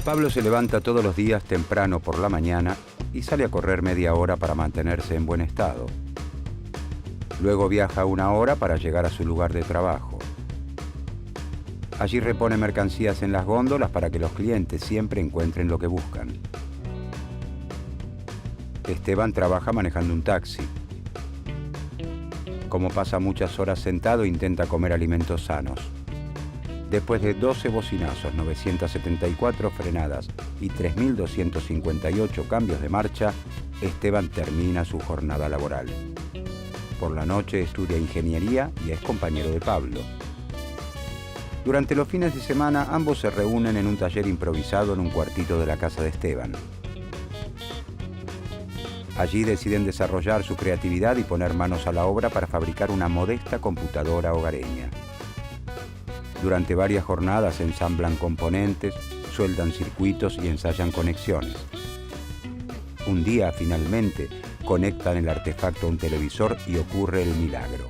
Pablo se levanta todos los días temprano por la mañana y sale a correr media hora para mantenerse en buen estado. Luego viaja 1 hora para llegar a su lugar de trabajo. Allí repone mercancías en las góndolas para que los clientes siempre encuentren lo que buscan. Esteban trabaja manejando un taxi. Como pasa muchas horas sentado, intenta comer alimentos sanos. Después de 12 bocinazos, 974 frenadas y 3.258 cambios de marcha, Esteban termina su jornada laboral. Por la noche estudia ingeniería y es compañero de Pablo. Durante los fines de semana, ambos se reúnen en un taller improvisado en un cuartito de la casa de Esteban. Allí deciden desarrollar su creatividad y poner manos a la obra para fabricar una modesta computadora hogareña. Durante varias jornadas ensamblan componentes, sueldan circuitos y ensayan conexiones. Un día, finalmente, conectan el artefacto a un televisor y ocurre el milagro.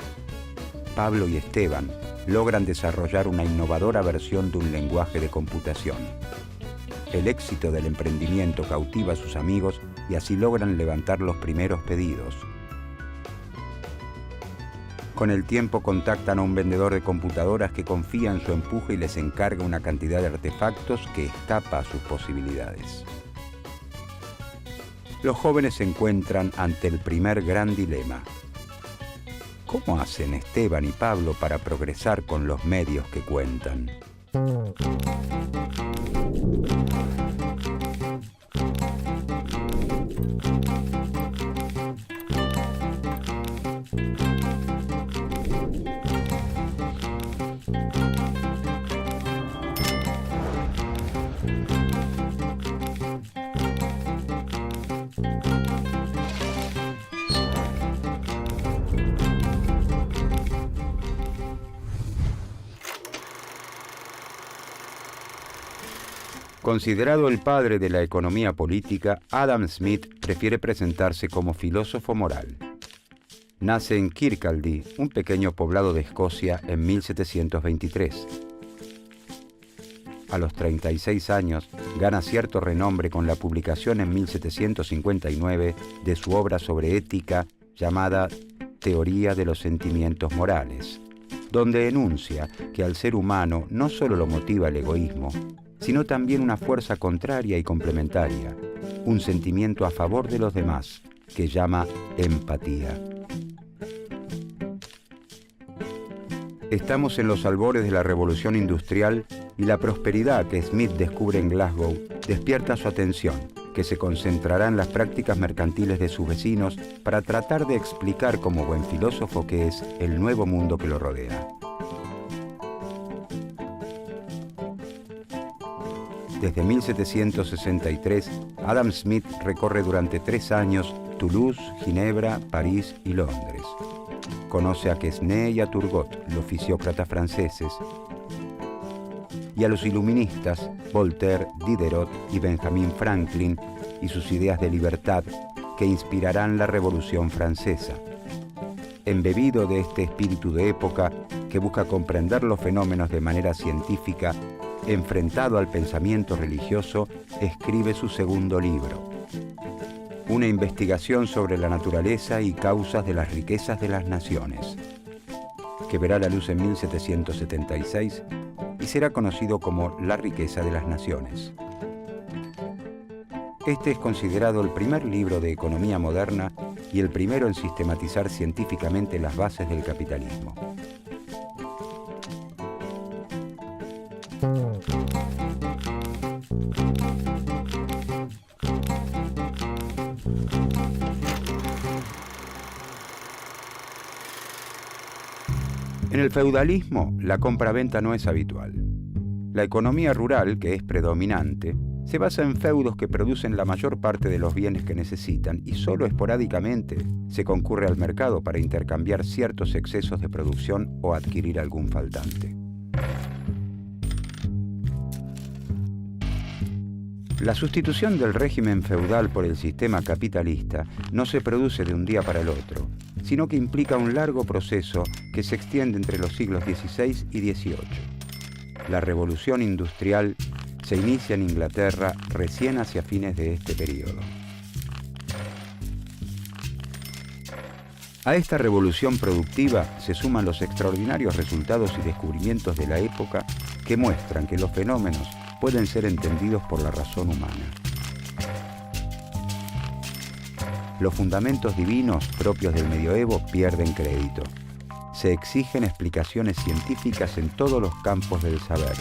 Pablo y Esteban logran desarrollar una innovadora versión de un lenguaje de computación. El éxito del emprendimiento cautiva a sus amigos y así logran levantar los primeros pedidos. Con el tiempo contactan a un vendedor de computadoras que confía en su empuje y les encarga una cantidad de artefactos que escapa a sus posibilidades. Los jóvenes se encuentran ante el primer gran dilema. ¿Cómo hacen Esteban y Pablo para progresar con los medios que cuentan? Considerado el padre de la economía política, Adam Smith prefiere presentarse como filósofo moral. Nace en Kirkcaldy, un pequeño poblado de Escocia, en 1723. A los 36 años, gana cierto renombre con la publicación en 1759 de su obra sobre ética llamada Teoría de los sentimientos morales, donde enuncia que al ser humano no solo lo motiva el egoísmo, sino también una fuerza contraria y complementaria, un sentimiento a favor de los demás, que llama empatía. Estamos en los albores de la revolución industrial y la prosperidad que Smith descubre en Glasgow despierta su atención, que se concentrará en las prácticas mercantiles de sus vecinos para tratar de explicar como buen filósofo que es el nuevo mundo que lo rodea. Desde 1763, Adam Smith recorre durante 3 años Toulouse, Ginebra, París y Londres. Conoce a Quesnay y a Turgot, los fisiócratas franceses, y a los iluministas Voltaire, Diderot y Benjamin Franklin y sus ideas de libertad que inspirarán la Revolución Francesa. Embebido de este espíritu de época que busca comprender los fenómenos de manera científica, enfrentado al pensamiento religioso, escribe su segundo libro, una investigación sobre la naturaleza y causas de las riquezas de las naciones, que verá la luz en 1776 y será conocido como La riqueza de las naciones. Este es considerado el primer libro de economía moderna y el primero en sistematizar científicamente las bases del capitalismo. En el feudalismo, la compra-venta no es habitual. La economía rural, que es predominante, se basa en feudos que producen la mayor parte de los bienes que necesitan y solo esporádicamente se concurre al mercado para intercambiar ciertos excesos de producción o adquirir algún faltante. La sustitución del régimen feudal por el sistema capitalista no se produce de un día para el otro, sino que implica un largo proceso que se extiende entre los siglos XVI y XVIII. La revolución industrial se inicia en Inglaterra recién hacia fines de este periodo. A esta revolución productiva se suman los extraordinarios resultados y descubrimientos de la época que muestran que los fenómenos pueden ser entendidos por la razón humana. Los fundamentos divinos propios del medioevo pierden crédito. Se exigen explicaciones científicas en todos los campos del saber.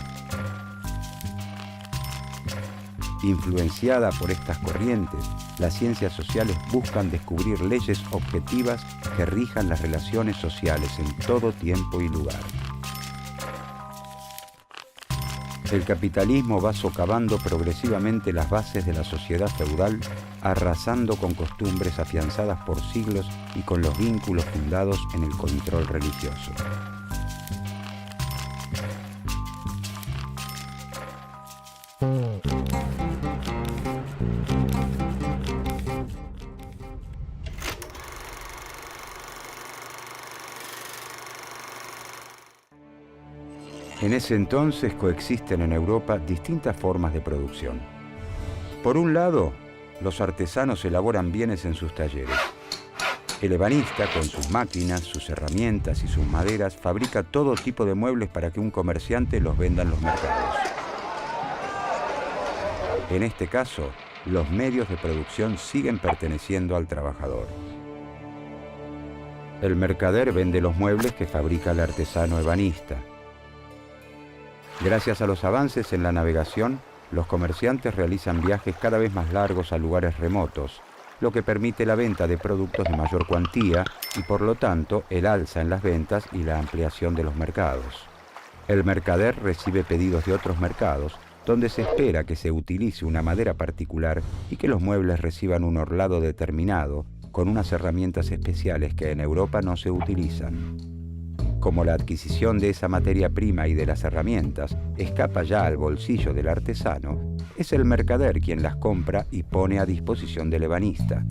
Influenciada por estas corrientes, las ciencias sociales buscan descubrir leyes objetivas que rijan las relaciones sociales en todo tiempo y lugar. El capitalismo va socavando progresivamente las bases de la sociedad feudal, arrasando con costumbres afianzadas por siglos y con los vínculos fundados en el control religioso. En ese entonces coexisten en Europa distintas formas de producción. Por un lado, los artesanos elaboran bienes en sus talleres. El ebanista, con sus máquinas, sus herramientas y sus maderas, fabrica todo tipo de muebles para que un comerciante los venda en los mercados. En este caso, los medios de producción siguen perteneciendo al trabajador. El mercader vende los muebles que fabrica el artesano ebanista. Gracias a los avances en la navegación, los comerciantes realizan viajes cada vez más largos a lugares remotos, lo que permite la venta de productos de mayor cuantía y, por lo tanto, el alza en las ventas y la ampliación de los mercados. El mercader recibe pedidos de otros mercados, donde se espera que se utilice una madera particular y que los muebles reciban un orlado determinado, con unas herramientas especiales que en Europa no se utilizan. Como la adquisición de esa materia prima y de las herramientas escapa ya al bolsillo del artesano, es el mercader quien las compra y pone a disposición del ebanista.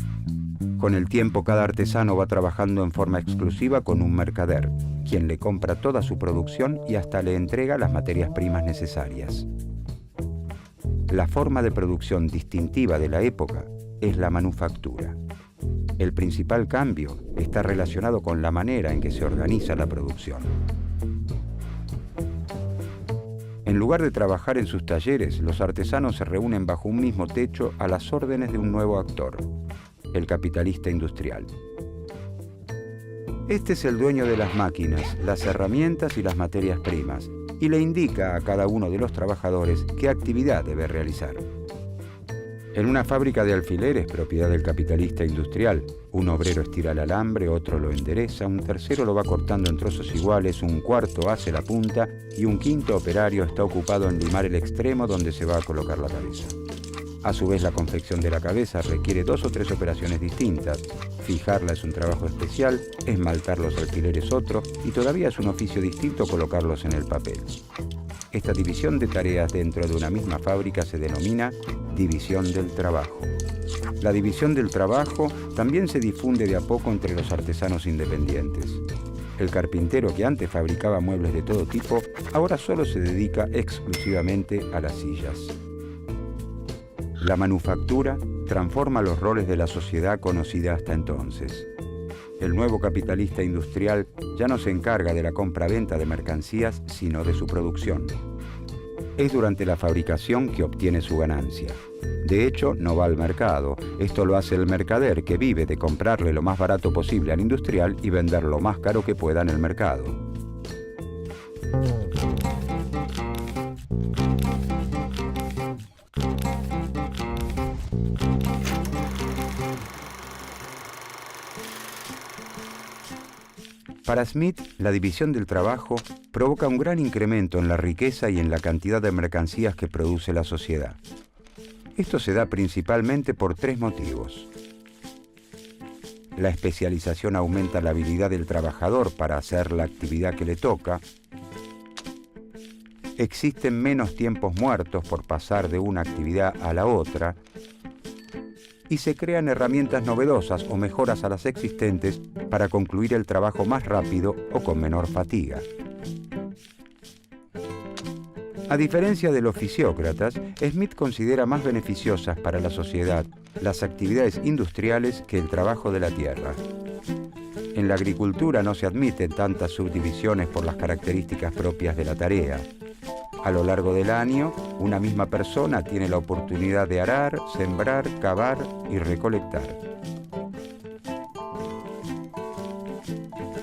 Con el tiempo, cada artesano va trabajando en forma exclusiva con un mercader, quien le compra toda su producción y hasta le entrega las materias primas necesarias. La forma de producción distintiva de la época es la manufactura. El principal cambio está relacionado con la manera en que se organiza la producción. En lugar de trabajar en sus talleres, los artesanos se reúnen bajo un mismo techo a las órdenes de un nuevo actor, el capitalista industrial. Este es el dueño de las máquinas, las herramientas y las materias primas, y le indica a cada uno de los trabajadores qué actividad debe realizar. En una fábrica de alfileres, propiedad del capitalista industrial, un obrero estira el alambre, otro lo endereza, un tercero lo va cortando en trozos iguales, un cuarto hace la punta y un quinto operario está ocupado en limar el extremo donde se va a colocar la cabeza. A su vez, la confección de la cabeza requiere 2 o 3 operaciones distintas. Fijarla es un trabajo especial, esmaltar los alfileres otro y todavía es un oficio distinto colocarlos en el papel. Esta división de tareas dentro de una misma fábrica se denomina división del trabajo. La división del trabajo también se difunde de a poco entre los artesanos independientes. El carpintero, que antes fabricaba muebles de todo tipo, ahora solo se dedica exclusivamente a las sillas. La manufactura transforma los roles de la sociedad conocida hasta entonces. El nuevo capitalista industrial ya no se encarga de la compra-venta de mercancías, sino de su producción. Es durante la fabricación que obtiene su ganancia. De hecho, no va al mercado. Esto lo hace el mercader, que vive de comprarle lo más barato posible al industrial y vender lo más caro que pueda en el mercado. Para Smith, la división del trabajo provoca un gran incremento en la riqueza y en la cantidad de mercancías que produce la sociedad. Esto se da principalmente por 3 motivos. La especialización aumenta la habilidad del trabajador para hacer la actividad que le toca. Existen menos tiempos muertos por pasar de una actividad a la otra. Y se crean herramientas novedosas o mejoras a las existentes para concluir el trabajo más rápido o con menor fatiga. A diferencia de los fisiócratas, Smith considera más beneficiosas para la sociedad las actividades industriales que el trabajo de la tierra. En la agricultura no se admiten tantas subdivisiones por las características propias de la tarea. A lo largo del año, una misma persona tiene la oportunidad de arar, sembrar, cavar y recolectar.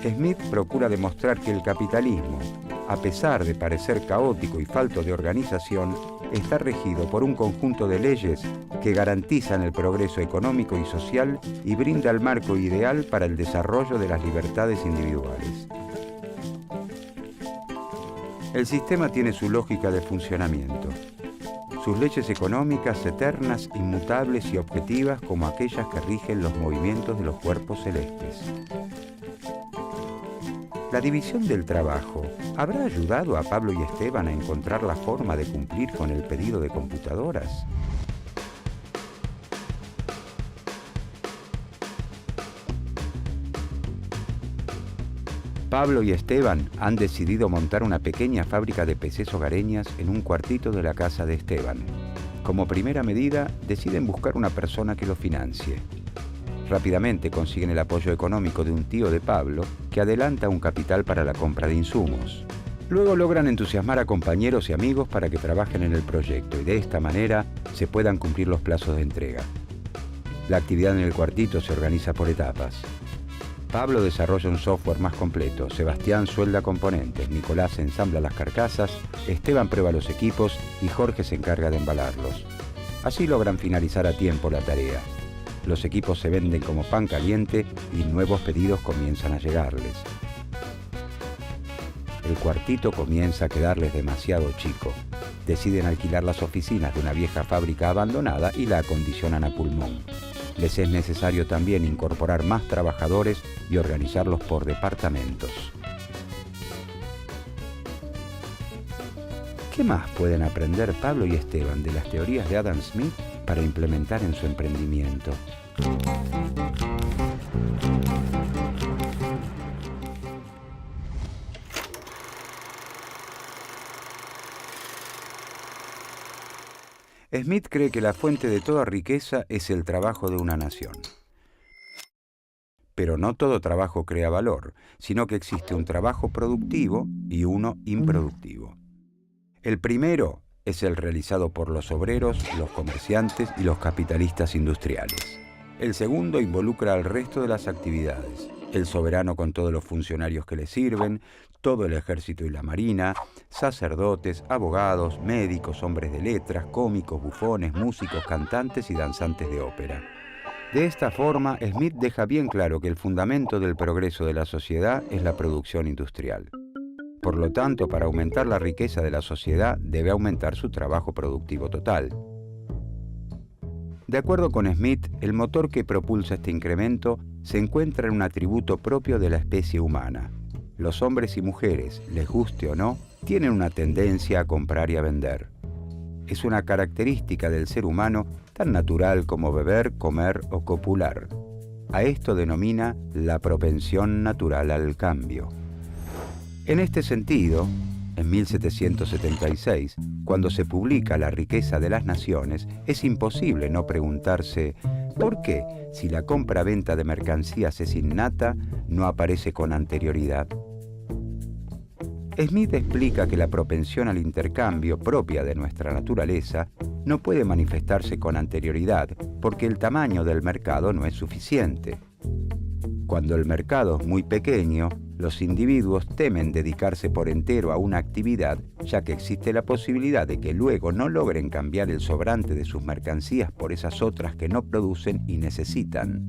Smith procura demostrar que el capitalismo, a pesar de parecer caótico y falto de organización, está regido por un conjunto de leyes que garantizan el progreso económico y social y brinda el marco ideal para el desarrollo de las libertades individuales. El sistema tiene su lógica de funcionamiento, sus leyes económicas eternas, inmutables y objetivas como aquellas que rigen los movimientos de los cuerpos celestes. La división del trabajo ¿habrá ayudado a Pablo y Esteban a encontrar la forma de cumplir con el pedido de computadoras? Pablo y Esteban han decidido montar una pequeña fábrica de PCs hogareñas en un cuartito de la casa de Esteban. Como primera medida, deciden buscar una persona que lo financie. Rápidamente consiguen el apoyo económico de un tío de Pablo, que adelanta un capital para la compra de insumos. Luego logran entusiasmar a compañeros y amigos para que trabajen en el proyecto y de esta manera se puedan cumplir los plazos de entrega. La actividad en el cuartito se organiza por etapas. Pablo desarrolla un software más completo, Sebastián suelda componentes, Nicolás ensambla las carcasas, Esteban prueba los equipos y Jorge se encarga de embalarlos. Así logran finalizar a tiempo la tarea. Los equipos se venden como pan caliente y nuevos pedidos comienzan a llegarles. El cuartito comienza a quedarles demasiado chico. Deciden alquilar las oficinas de una vieja fábrica abandonada y la acondicionan a pulmón. Les es necesario también incorporar más trabajadores y organizarlos por departamentos. ¿Qué más pueden aprender Pablo y Esteban de las teorías de Adam Smith para implementar en su emprendimiento? Smith cree que la fuente de toda riqueza es el trabajo de una nación. Pero no todo trabajo crea valor, sino que existe un trabajo productivo y uno improductivo. El primero es el realizado por los obreros, los comerciantes y los capitalistas industriales. El segundo involucra al resto de las actividades, el soberano con todos los funcionarios que le sirven, todo el ejército y la marina, sacerdotes, abogados, médicos, hombres de letras, cómicos, bufones, músicos, cantantes y danzantes de ópera. De esta forma, Smith deja bien claro que el fundamento del progreso de la sociedad es la producción industrial. Por lo tanto, para aumentar la riqueza de la sociedad, debe aumentar su trabajo productivo total. De acuerdo con Smith, el motor que propulsa este incremento se encuentra en un atributo propio de la especie humana. Los hombres y mujeres, les guste o no, tienen una tendencia a comprar y a vender. Es una característica del ser humano tan natural como beber, comer o copular. A esto denomina la propensión natural al cambio. En este sentido, en 1776, cuando se publica La riqueza de las naciones, es imposible no preguntarse ¿por qué, si la compra-venta de mercancías es innata, no aparece con anterioridad? Smith explica que la propensión al intercambio propia de nuestra naturaleza no puede manifestarse con anterioridad porque el tamaño del mercado no es suficiente. Cuando el mercado es muy pequeño, los individuos temen dedicarse por entero a una actividad, ya que existe la posibilidad de que luego no logren cambiar el sobrante de sus mercancías por esas otras que no producen y necesitan.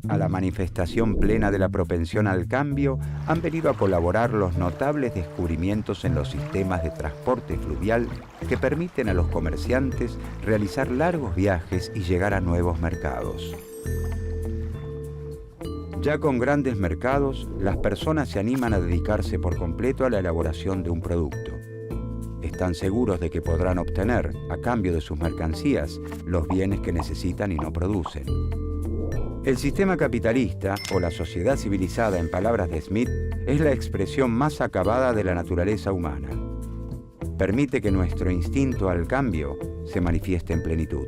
A la manifestación plena de la propensión al cambio han venido a colaborar los notables descubrimientos en los sistemas de transporte fluvial que permiten a los comerciantes realizar largos viajes y llegar a nuevos mercados. Ya con grandes mercados, las personas se animan a dedicarse por completo a la elaboración de un producto. Están seguros de que podrán obtener, a cambio de sus mercancías, los bienes que necesitan y no producen. El sistema capitalista, o la sociedad civilizada en palabras de Smith, es la expresión más acabada de la naturaleza humana. Permite que nuestro instinto al cambio se manifieste en plenitud.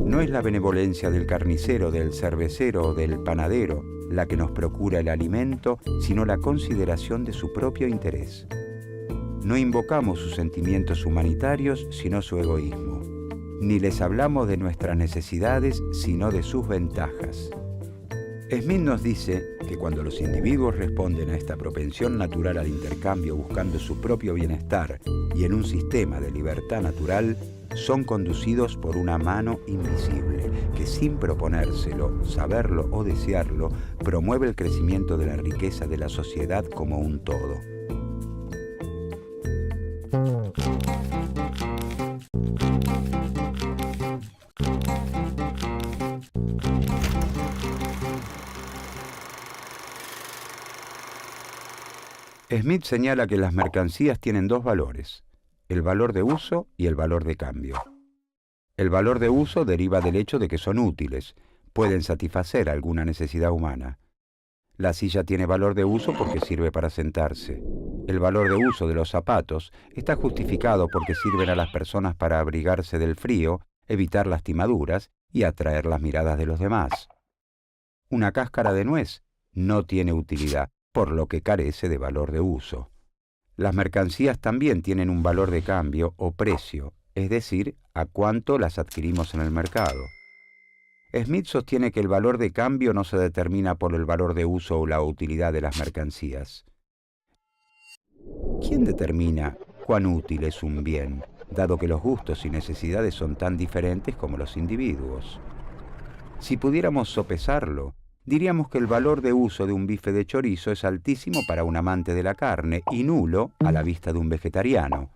No es la benevolencia del carnicero, del cervecero o del panadero la que nos procura el alimento, sino la consideración de su propio interés. No invocamos sus sentimientos humanitarios, sino su egoísmo. Ni les hablamos de nuestras necesidades, sino de sus ventajas. Smith nos dice que cuando los individuos responden a esta propensión natural al intercambio buscando su propio bienestar y en un sistema de libertad natural, son conducidos por una mano invisible que, sin proponérselo, saberlo o desearlo, promueve el crecimiento de la riqueza de la sociedad como un todo. Smith señala que las mercancías tienen dos valores, el valor de uso y el valor de cambio. El valor de uso deriva del hecho de que son útiles, pueden satisfacer alguna necesidad humana. La silla tiene valor de uso porque sirve para sentarse. El valor de uso de los zapatos está justificado porque sirven a las personas para abrigarse del frío, evitar lastimaduras y atraer las miradas de los demás. Una cáscara de nuez no tiene utilidad, por lo que carece de valor de uso. Las mercancías también tienen un valor de cambio o precio, es decir, a cuánto las adquirimos en el mercado. Smith sostiene que el valor de cambio no se determina por el valor de uso o la utilidad de las mercancías. ¿Quién determina cuán útil es un bien, dado que los gustos y necesidades son tan diferentes como los individuos? Si pudiéramos sopesarlo, diríamos que el valor de uso de un bife de chorizo es altísimo para un amante de la carne y nulo a la vista de un vegetariano.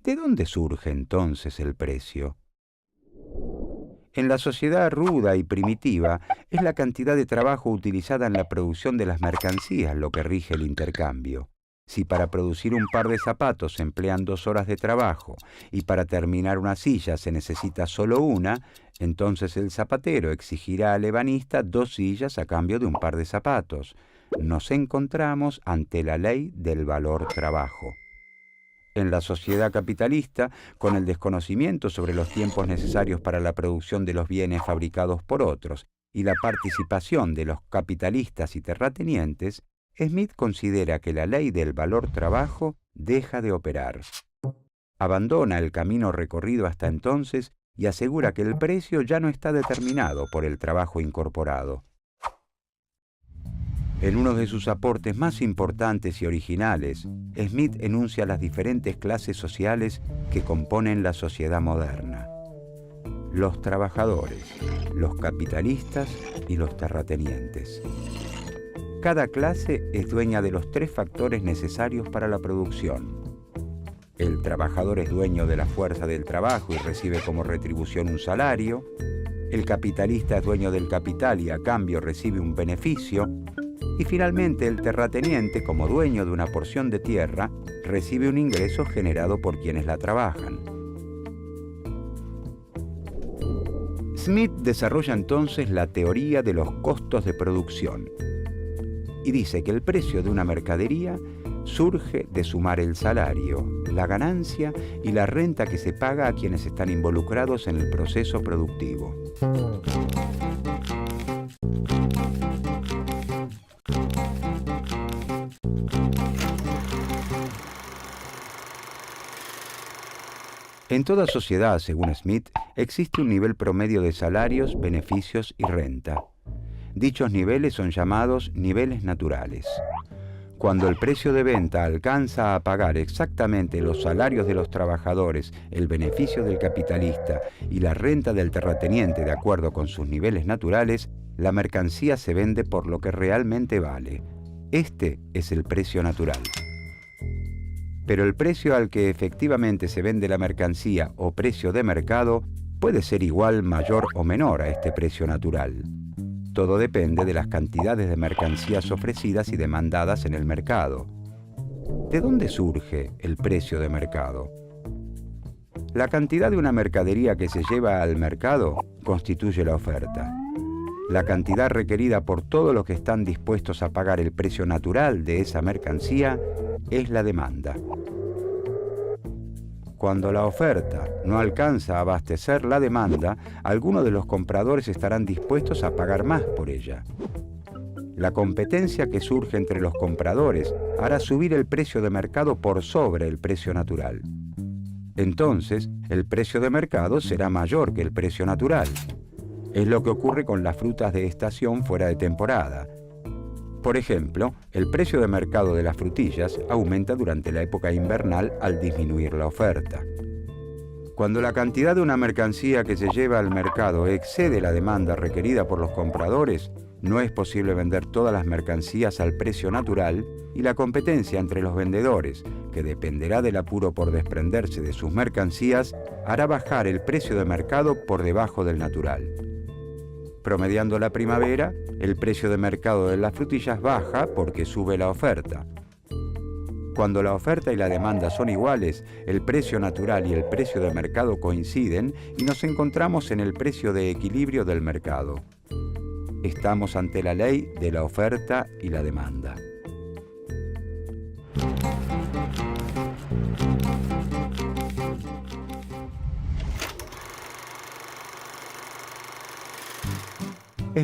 ¿De dónde surge entonces el precio? En la sociedad ruda y primitiva, es la cantidad de trabajo utilizada en la producción de las mercancías lo que rige el intercambio. Si para producir un par de zapatos se emplean 2 horas de trabajo y para terminar una silla se necesita solo una, entonces el zapatero exigirá al ebanista 2 sillas a cambio de un par de zapatos. Nos encontramos ante la ley del valor trabajo. En la sociedad capitalista, con el desconocimiento sobre los tiempos necesarios para la producción de los bienes fabricados por otros y la participación de los capitalistas y terratenientes, Smith considera que la ley del valor trabajo deja de operar. Abandona el camino recorrido hasta entonces y asegura que el precio ya no está determinado por el trabajo incorporado. En uno de sus aportes más importantes y originales, Smith enuncia las diferentes clases sociales que componen la sociedad moderna: los trabajadores, los capitalistas y los terratenientes. Cada clase es dueña de los 3 factores necesarios para la producción. El trabajador es dueño de la fuerza del trabajo y recibe como retribución un salario. El capitalista es dueño del capital y a cambio recibe un beneficio. Y finalmente el terrateniente, como dueño de una porción de tierra, recibe un ingreso generado por quienes la trabajan. Smith desarrolla entonces la teoría de los costos de producción y dice que el precio de una mercadería surge de sumar el salario, la ganancia y la renta que se paga a quienes están involucrados en el proceso productivo. En toda sociedad, según Smith, existe un nivel promedio de salarios, beneficios y renta. Dichos niveles son llamados niveles naturales. Cuando el precio de venta alcanza a pagar exactamente los salarios de los trabajadores, el beneficio del capitalista y la renta del terrateniente de acuerdo con sus niveles naturales, la mercancía se vende por lo que realmente vale. Este es el precio natural. Pero el precio al que efectivamente se vende la mercancía o precio de mercado puede ser igual, mayor o menor a este precio natural. Todo depende de las cantidades de mercancías ofrecidas y demandadas en el mercado. ¿De dónde surge el precio de mercado? La cantidad de una mercadería que se lleva al mercado constituye la oferta. La cantidad requerida por todos los que están dispuestos a pagar el precio natural de esa mercancía es la demanda. Cuando la oferta no alcanza a abastecer la demanda, algunos de los compradores estarán dispuestos a pagar más por ella. La competencia que surge entre los compradores hará subir el precio de mercado por sobre el precio natural. Entonces, el precio de mercado será mayor que el precio natural. Es lo que ocurre con las frutas de estación fuera de temporada. Por ejemplo, el precio de mercado de las frutillas aumenta durante la época invernal al disminuir la oferta. Cuando la cantidad de una mercancía que se lleva al mercado excede la demanda requerida por los compradores, no es posible vender todas las mercancías al precio natural y la competencia entre los vendedores, que dependerá del apuro por desprenderse de sus mercancías, hará bajar el precio de mercado por debajo del natural. Promediando la primavera, el precio de mercado de las frutillas baja porque sube la oferta. Cuando la oferta y la demanda son iguales, el precio natural y el precio de mercado coinciden y nos encontramos en el precio de equilibrio del mercado. Estamos ante la ley de la oferta y la demanda.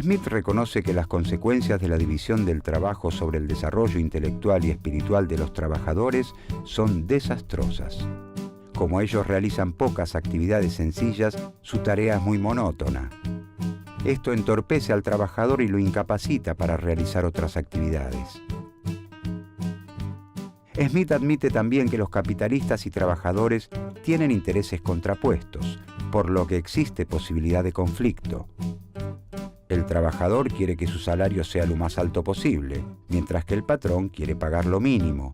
Smith reconoce que las consecuencias de la división del trabajo sobre el desarrollo intelectual y espiritual de los trabajadores son desastrosas. Como ellos realizan pocas actividades sencillas, su tarea es muy monótona. Esto entorpece al trabajador y lo incapacita para realizar otras actividades. Smith admite también que los capitalistas y trabajadores tienen intereses contrapuestos, por lo que existe posibilidad de conflicto. El trabajador quiere que su salario sea lo más alto posible, mientras que el patrón quiere pagar lo mínimo.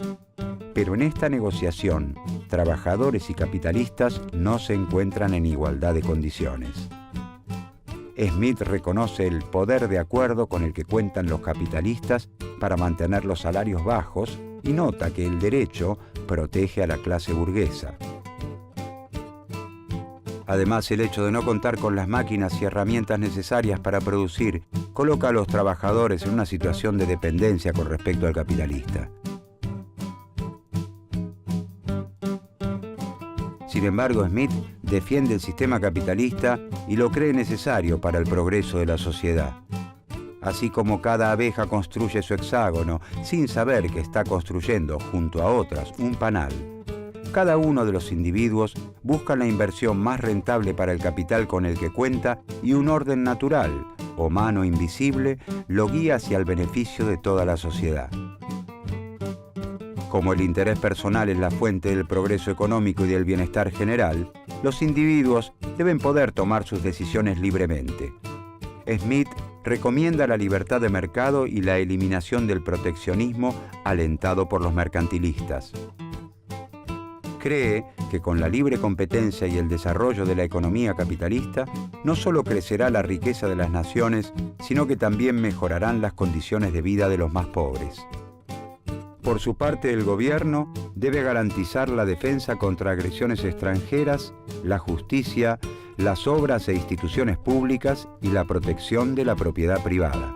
Pero en esta negociación, trabajadores y capitalistas no se encuentran en igualdad de condiciones. Smith reconoce el poder de acuerdo con el que cuentan los capitalistas para mantener los salarios bajos y nota que el derecho protege a la clase burguesa. Además, el hecho de no contar con las máquinas y herramientas necesarias para producir coloca a los trabajadores en una situación de dependencia con respecto al capitalista. Sin embargo, Smith defiende el sistema capitalista y lo cree necesario para el progreso de la sociedad. Así como cada abeja construye su hexágono sin saber que está construyendo junto a otras un panal, cada uno de los individuos busca la inversión más rentable para el capital con el que cuenta y un orden natural, o mano invisible, lo guía hacia el beneficio de toda la sociedad. Como el interés personal es la fuente del progreso económico y del bienestar general, los individuos deben poder tomar sus decisiones libremente. Smith recomienda la libertad de mercado y la eliminación del proteccionismo alentado por los mercantilistas. Cree que con la libre competencia y el desarrollo de la economía capitalista, no solo crecerá la riqueza de las naciones, sino que también mejorarán las condiciones de vida de los más pobres. Por su parte, el gobierno debe garantizar la defensa contra agresiones extranjeras, la justicia, las obras e instituciones públicas y la protección de la propiedad privada.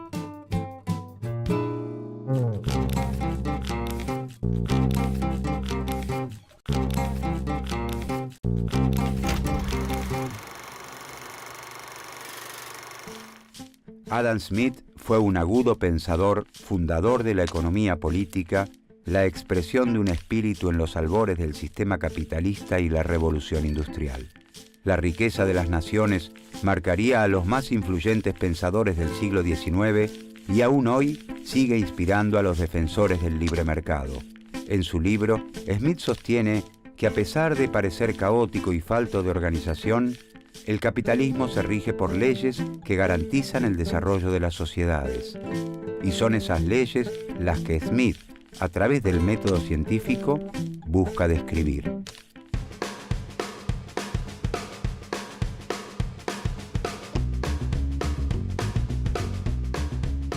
Adam Smith fue un agudo pensador, fundador de la economía política, la expresión de un espíritu en los albores del sistema capitalista y la revolución industrial. La riqueza de las naciones marcaría a los más influyentes pensadores del siglo XIX y aún hoy sigue inspirando a los defensores del libre mercado. En su libro, Smith sostiene que a pesar de parecer caótico y falto de organización, el capitalismo se rige por leyes que garantizan el desarrollo de las sociedades. Y son esas leyes las que Smith, a través del método científico, busca describir.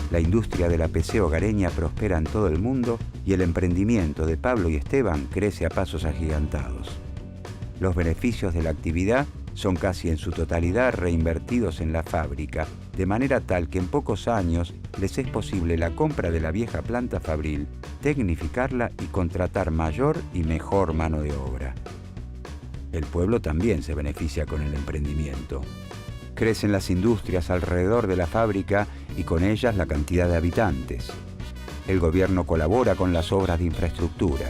La industria de la PC hogareña prospera en todo el mundo y el emprendimiento de Pablo y Esteban crece a pasos agigantados. Los beneficios de la actividad son casi en su totalidad reinvertidos en la fábrica, de manera tal que en pocos años les es posible la compra de la vieja planta fabril, tecnificarla y contratar mayor y mejor mano de obra. El pueblo también se beneficia con el emprendimiento. Crecen las industrias alrededor de la fábrica y con ellas la cantidad de habitantes. El gobierno colabora con las obras de infraestructura,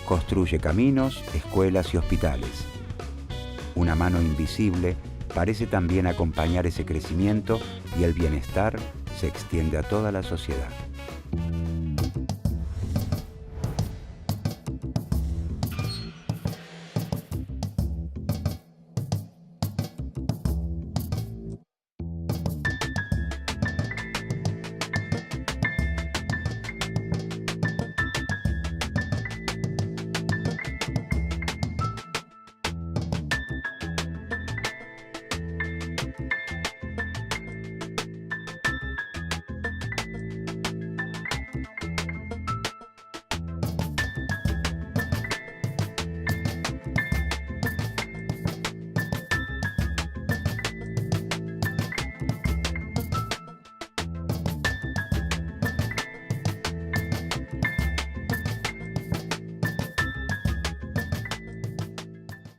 construye caminos, escuelas y hospitales. Una mano invisible parece también acompañar ese crecimiento y el bienestar se extiende a toda la sociedad.